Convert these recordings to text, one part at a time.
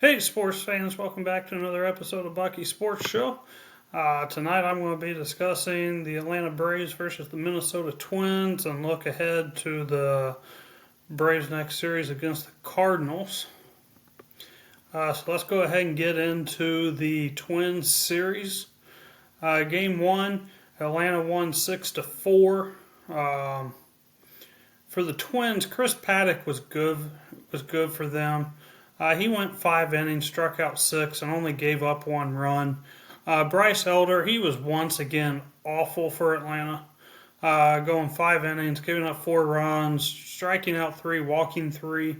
Hey, sports fans, welcome back to another episode of Bucky Sports Show. Tonight I'm going to be discussing the Atlanta Braves versus the Minnesota Twins and look ahead to the Braves' next series against the Cardinals. So let's go ahead and get into the Twins series. Game 1, Atlanta won 6-4. For the Twins, Chris Paddock was good for them. He went 5 innings, struck out 6, and only gave up 1 run. Bryce Elder, he was once again awful for Atlanta. Going 5 innings, giving up 4 runs, striking out 3, walking 3.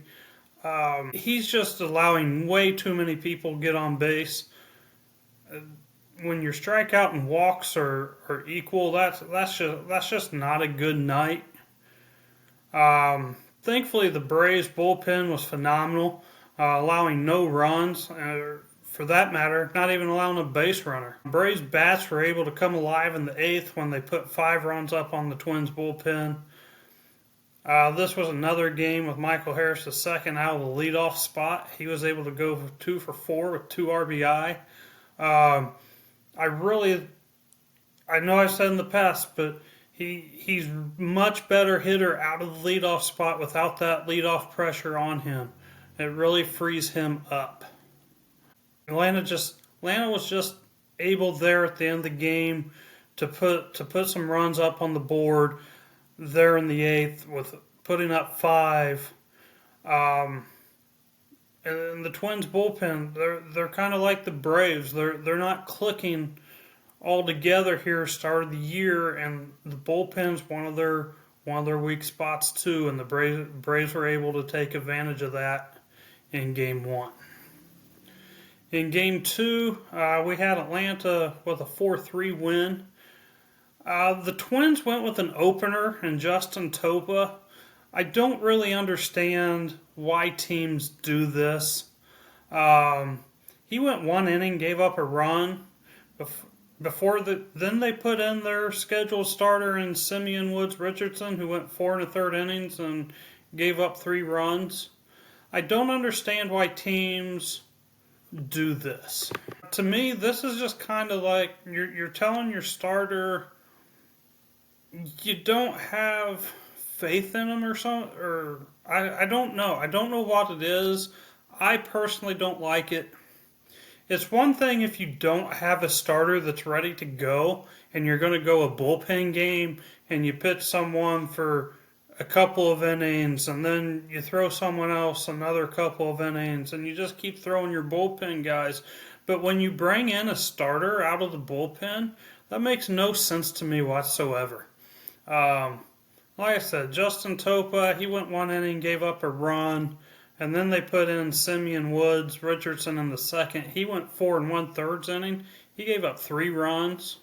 He's just allowing way too many people to get on base. When your strikeout and walks are equal, that's just not a good night. Thankfully, the Braves bullpen was phenomenal. Allowing no runs, for that matter, not even allowing a base runner. Braves bats were able to come alive in the 8th when they put 5 runs up on the Twins bullpen. This was another game with Michael Harris II out of the leadoff spot. He was able to go 2 for 4 with 2 RBI. I know I've said in the past, but he's much better hitter out of the leadoff spot without that leadoff pressure on him. It really frees him up. Atlanta was just able there at the end of the game to put some runs up on the board there in the 8th with putting up 5. And the Twins bullpen, they're kind of like the Braves. They're not clicking all together here start of the year, and the bullpen's one of their weak spots too, and the Braves were able to take advantage of that in Game 1. In Game 2, we had Atlanta with a 4-3 win. The Twins went with an opener in Justin Topa. I don't really understand why teams do this. He went 1 inning, gave up a run. Then they put in their scheduled starter in Simeon Woods Richardson, who went 4 1/3 innings and gave up 3 runs. I don't understand why teams do this. To me, this is just kind of like you're telling your starter you don't have faith in him or something. Or I don't know. I don't know what it is. I personally don't like it. It's one thing if you don't have a starter that's ready to go and you're going to go a bullpen game and you pitch someone for a couple of innings and then you throw someone else another couple of innings and you just keep throwing your bullpen guys. But when you bring in a starter out of the bullpen, that makes no sense to me whatsoever. Like I said, Justin Topa, he went 1 inning, gave up a run, and then they put in Simeon Woods Richardson in the 2nd. He went 4 1/3 inning. He gave up 3 runs.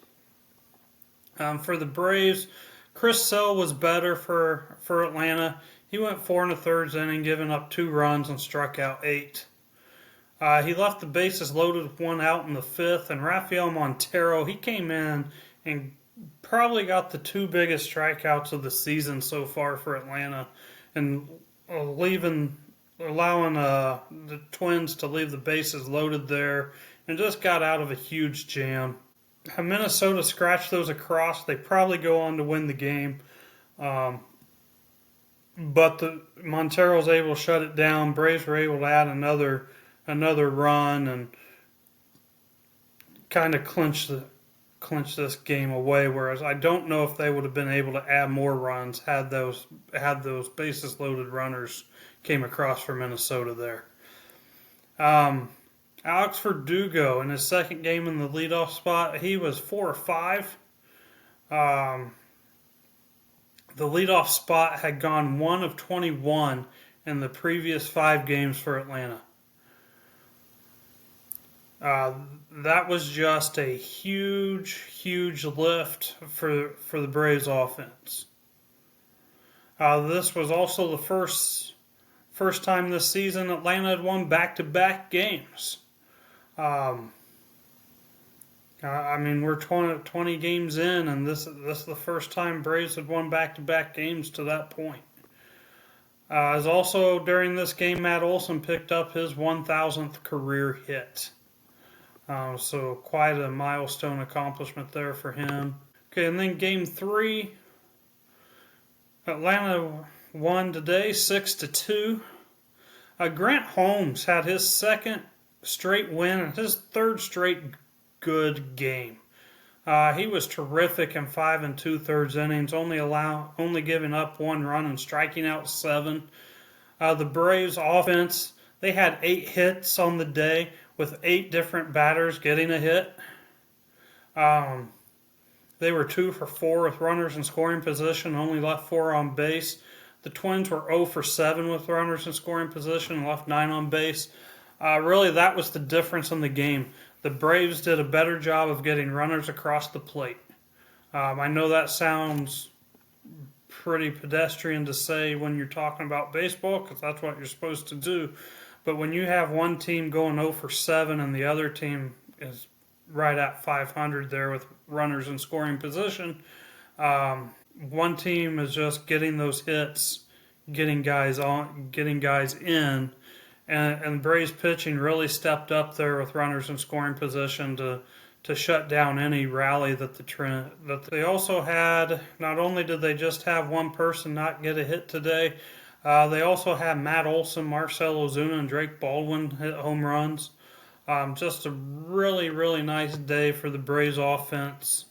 For the Braves, Chris Sale was better for Atlanta. He went 4 1/3 inning, giving up 2 runs and struck out 8. He left the bases loaded with 1 out in the 5th, and Rafael Montero, he came in and probably got the 2 biggest strikeouts of the season so far for Atlanta, and allowing the Twins to leave the bases loaded there, and just got out of a huge jam. If Minnesota scratched those across, they probably go on to win the game. But Montero was able to shut it down. Braves were able to add another run and kind of clinch this game away. Whereas I don't know if they would have been able to add more runs had those bases loaded runners came across for Minnesota there. Alex Verdugo in his 2nd game in the leadoff spot, he was 4 or 5. The leadoff spot had gone 1 of 21 in the previous 5 games for Atlanta. That was just a huge lift for the Braves offense. This was also the first time this season Atlanta had won back-to-back games. We're 20 games in, and this is the first time Braves had won back-to-back games to that point. As also during this game, Matt Olson picked up his 1,000th career hit. So quite a milestone accomplishment there for him. Okay, and then game 3, Atlanta won today 6-2. Grant Holmes had his second straight win and his third straight good game. He was terrific in 5 2/3 innings, only giving up 1 run and striking out 7. The Braves offense, they had 8 hits on the day with 8 different batters getting a hit. They were 2 for 4 with runners in scoring position, only left 4 on base. The Twins were 0 for 7 with runners in scoring position and left 9 on base. Really, that was the difference in the game. The Braves did a better job of getting runners across the plate. I know that sounds pretty pedestrian to say when you're talking about baseball, because that's what you're supposed to do. But when you have one team going 0 for 7 and the other team is right at 500 there with runners in scoring position, one team is just getting those hits, getting guys in, and Braves pitching really stepped up there with runners in scoring position to shut down any rally that they also had. Not only did they just have one person not get a hit today, they also had Matt Olson, Marcell Ozuna, and Drake Baldwin hit home runs. Just a really, really nice day for the Braves offense.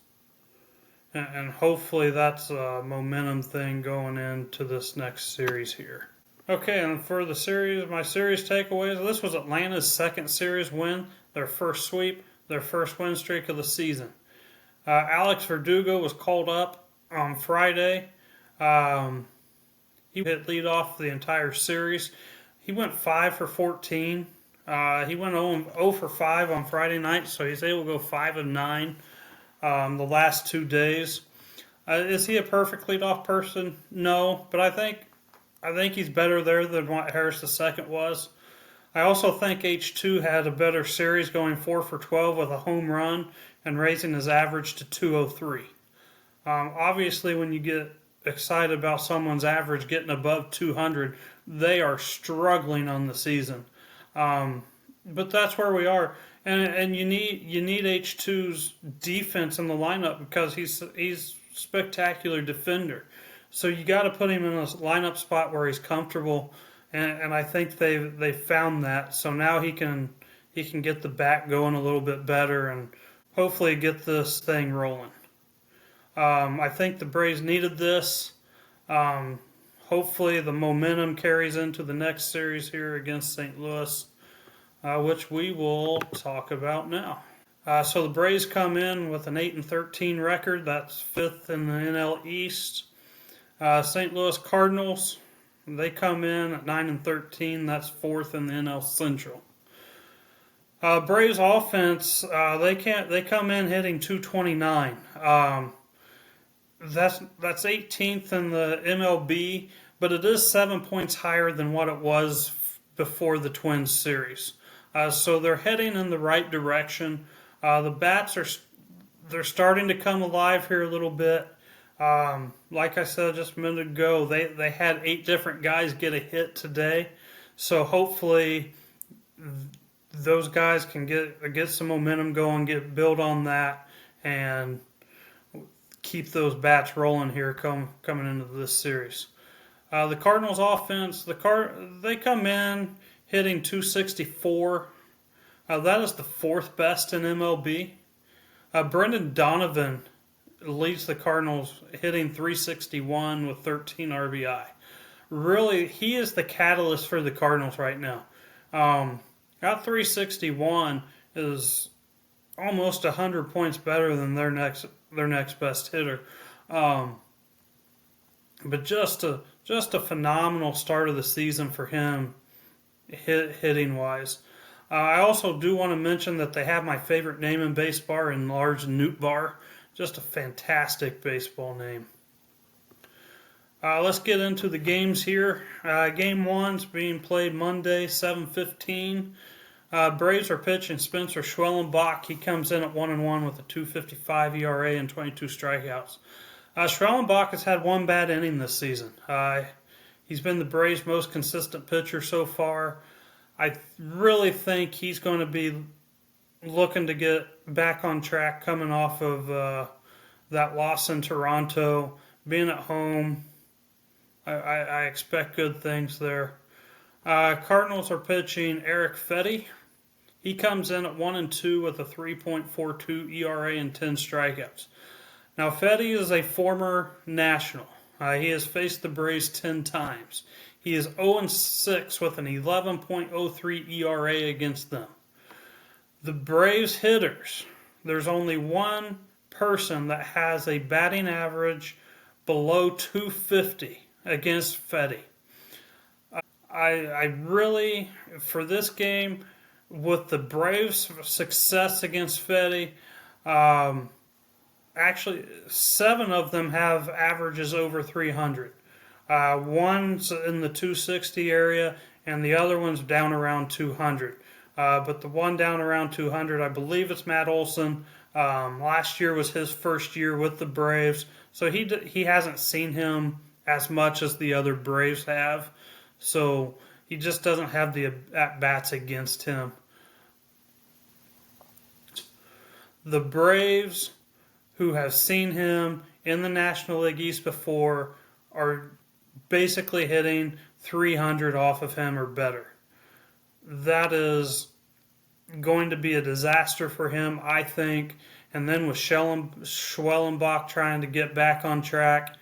And hopefully that's a momentum thing going into this next series here. Okay, and for the series, my series takeaways, this was Atlanta's second series win, their first sweep, their first win streak of the season. Alex Verdugo was called up on Friday. He hit leadoff the entire series. He went 5 for 14. He went 0 for 5 on Friday night, so he's able to go 5 of 9 the last 2 days. Is he a perfect leadoff person? No, but I think he's better there than what Harris II was. I also think H2 had a better series, going 4 for 12 with a home run and raising his average to 203. Obviously, when you get excited about someone's average getting above 200, they are struggling on the season. But that's where we are, and you need H2's defense in the lineup because he's spectacular defender. So you got to put him in a lineup spot where he's comfortable, and I think they found that. So now he can get the bat going a little bit better and hopefully get this thing rolling. I think the Braves needed this. Hopefully the momentum carries into the next series here against St. Louis, which we will talk about now. So the Braves come in with an 8-13 record. That's 5th in the NL East. St. Louis Cardinals, they come in at 9-13. That's 4th in the NL Central. Braves offense, they come in hitting 229. That's 18th in the MLB, but it is 7 points higher than what it was before the Twins series. So they're heading in the right direction. The bats they're starting to come alive here a little bit. Like I said just a minute ago, they had 8 different guys get a hit today. So hopefully those guys can get some momentum going, build on that, and keep those bats rolling here coming into this series. The Cardinals offense, they come in hitting 264. That is the 4th best in MLB. Brendan Donovan leads the Cardinals hitting 361 with 13 RBI. Really, he is the catalyst for the Cardinals right now. That 361 is almost 100 points better than their next best hitter. But just a phenomenal start of the season for him, hitting wise. I also do want to mention that they have my favorite name in baseball in Lars Nootbaar. Just a fantastic baseball name. Let's get into the games here. Game 1's being played Monday, 7:15. Braves are pitching Spencer Schwellenbach. He comes in at 1-1 with a 2.55 ERA and 22 strikeouts. Schwellenbach has had one bad inning this season. He's been the Braves' most consistent pitcher so far. I really think he's going to be looking to get back on track coming off of that loss in Toronto. Being at home, I expect good things there. Cardinals are pitching Eric Fetty. He comes in at 1-2 with a 3.42 ERA and 10 strikeouts. Now, Fetty is a former National. He has faced the Braves 10 times. He is 0-6 with an 11.03 ERA against them. The Braves hitters, there's only one person that has a batting average below 250 against Fetty. I really, for this game, with the Braves' success against Fetty, actually 7 of them have averages over 300. One's in the 260 area, and the other one's down around 200. But the one down around 200, I believe it's Matt Olson. Last year was his first year with the Braves, so he hasn't seen him as much as the other Braves have. So he just doesn't have the at-bats against him. The Braves, who have seen him in the National League East before, are basically hitting 300 off of him or better. That is going to be a disaster for him, I think. And then with Schwellenbach trying to get back on track,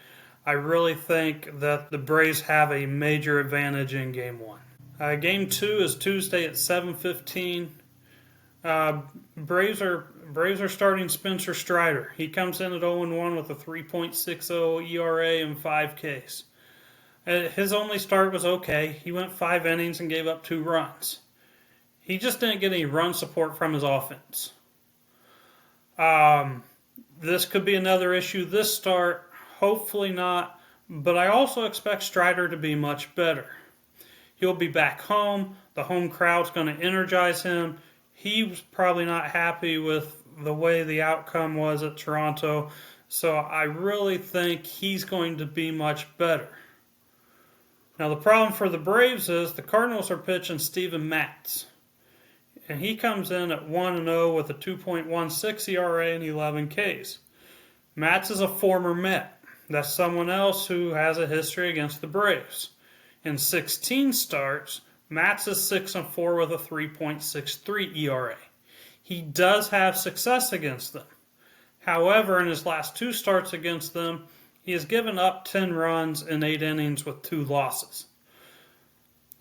I really think that the Braves have a major advantage in Game 1. Game 2 is Tuesday at 7:15. Braves are starting Spencer Strider. He comes in at 0-1 with a 3.60 ERA and 5 Ks. His only start was okay. He went 5 innings and gave up 2 runs. He just didn't get any run support from his offense. This could be another issue this start. Hopefully not. But I also expect Strider to be much better. He'll be back home. The home crowd's going to energize him. He was probably not happy with the way the outcome was at Toronto. So I really think he's going to be much better. Now the problem for the Braves is the Cardinals are pitching Steven Matz. And he comes in at 1-0 with a 2.16 ERA and 11 Ks. Matz is a former Met. That's someone else who has a history against the Braves. In 16 starts, Matz is 6-4 with a 3.63 ERA. He does have success against them. However, in his last 2 starts against them, he has given up 10 runs in 8 innings with 2 losses.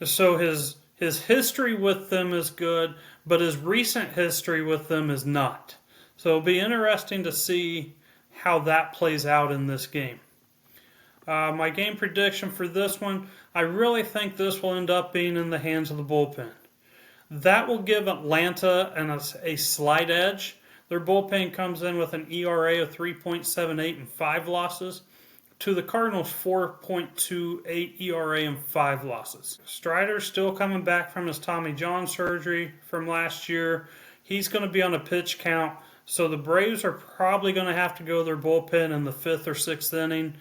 So his history with them is good, but his recent history with them is not. So it'll be interesting to see how that plays out in this game. My game prediction for this one, I really think this will end up being in the hands of the bullpen. That will give Atlanta a slight edge. Their bullpen comes in with an ERA of 3.78 and 5 losses, to the Cardinals' 4.28 ERA and 5 losses. Strider's still coming back from his Tommy John surgery from last year. He's going to be on a pitch count, so the Braves are probably going to have to go their bullpen in the 5th or 6th inning,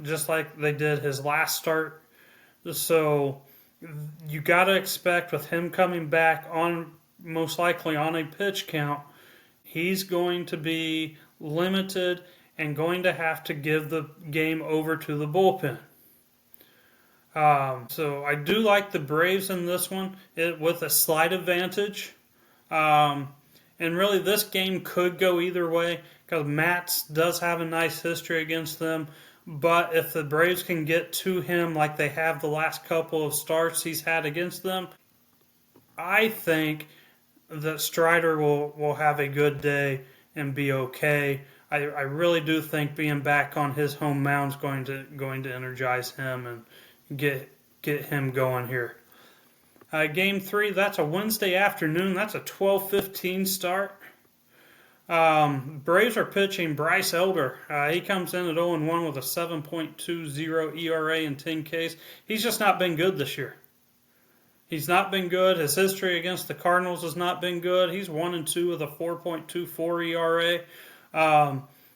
just like they did his last start. So you got to expect with him coming back on, most likely on a pitch count, he's going to be limited and going to have to give the game over to the bullpen. So I do like the Braves in this one with a slight advantage. And really this game could go either way because Matz does have a nice history against them. But if the Braves can get to him like they have the last couple of starts he's had against them, I think that Strider will have a good day and be okay. I really do think being back on his home mound is going to energize him and get him going here. Game 3, that's a Wednesday afternoon. That's a 12:15 start. Braves are pitching Bryce Elder. He comes in at 0-1 with a 7.20 ERA and 10 Ks. He's just not been good this year. He's not been good. His history against the Cardinals has not been good. He's 1-2 with a 4.24 ERA.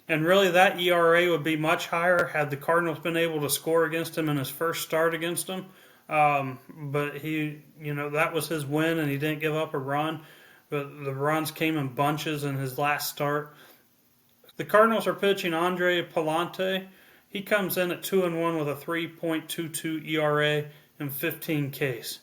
And really, that ERA would be much higher had the Cardinals been able to score against him in his first start against him. But that was his win, and he didn't give up a run. But the runs came in bunches in his last start. The Cardinals are pitching Andre Palante. He comes in at 2-1 with a 3.22 ERA and 15 Ks.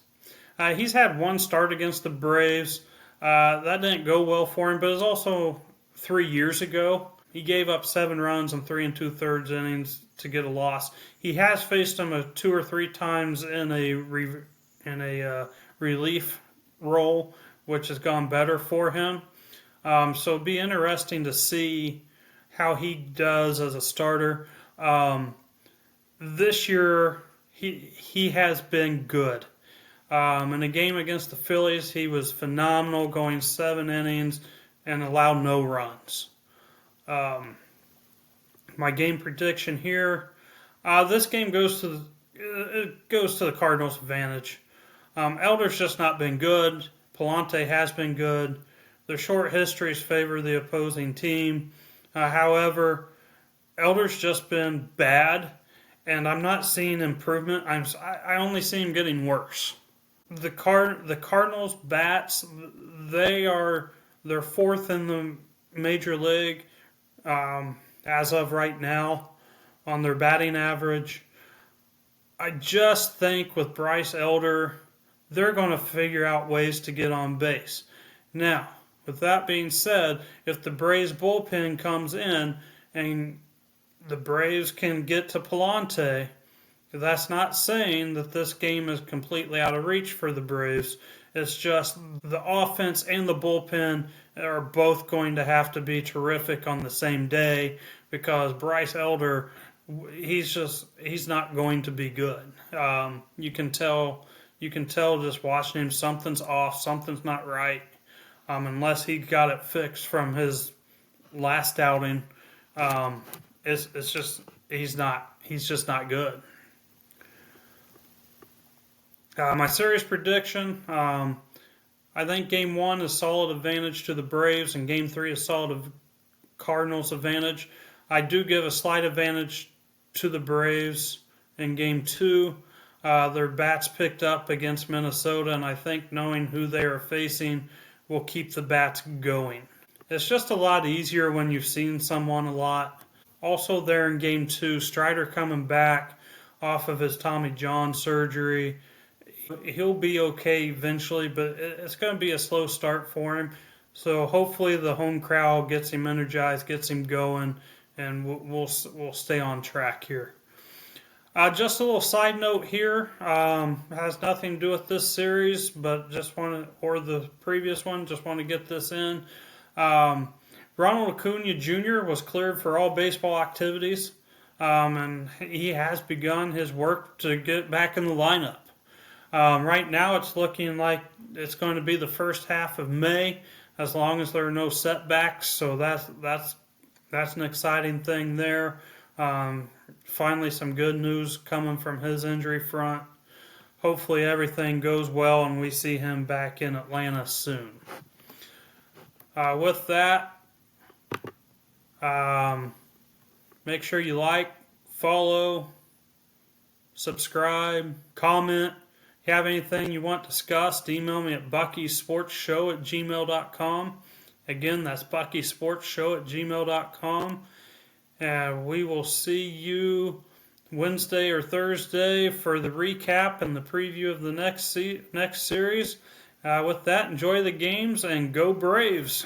He's had one start against the Braves. That didn't go well for him, but it was also 3 years ago. He gave up 7 runs in 3 2/3 innings to get a loss. He has faced them 2 or 3 times in a relief role, which has gone better for him. So it'd be interesting to see how he does as a starter. This year, he has been good. In a game against the Phillies, he was phenomenal, going 7 innings and allowed no runs. My game prediction here: this game goes to the Cardinals' advantage. Elder's just not been good. Palante has been good. Their short histories favor the opposing team. However, Elder's just been bad, and I'm not seeing improvement. I only see him getting worse. The Cardinals bats, they're 4th in the major league as of right now on their batting average. I just think with Bryce Elder, they're going to figure out ways to get on base. Now, with that being said, if the Braves bullpen comes in and the Braves can get to Palante, that's not saying that this game is completely out of reach for the Braves. It's just the offense and the bullpen are both going to have to be terrific on the same day, because Bryce Elder, he's not going to be good. You can tell just watching him, something's off, something's not right. Unless he got it fixed from his last outing, he's just not good. My series prediction: I think Game 1 is solid advantage to the Braves, and Game 3 is solid Cardinals advantage. I do give a slight advantage to the Braves in Game 2. Their bats picked up against Minnesota, and I think knowing who they are facing will keep the bats going. It's just a lot easier when you've seen someone a lot. Also there in Game 2, Strider coming back off of his Tommy John surgery. He'll be okay eventually, but it's going to be a slow start for him. So hopefully the home crowd gets him energized, gets him going, and we'll stay on track here. Just a little side note here, has nothing to do with this series, but or the previous one, just want to get this in. Ronald Acuna Jr. was cleared for all baseball activities, and he has begun his work to get back in the lineup. Right now it's looking like it's going to be the first half of May, as long as there are no setbacks, so that's an exciting thing there. Finally some good news coming from his injury front. Hopefully everything goes well and we see him back in Atlanta soon. With that, make sure you like, follow, subscribe, comment. If you have anything you want discussed, email me at buckysportsshow@gmail.com. Again, that's buckysportsshow@gmail.com. And we will see you Wednesday or Thursday for the recap and the preview of the next series. With that, enjoy the games and go Braves!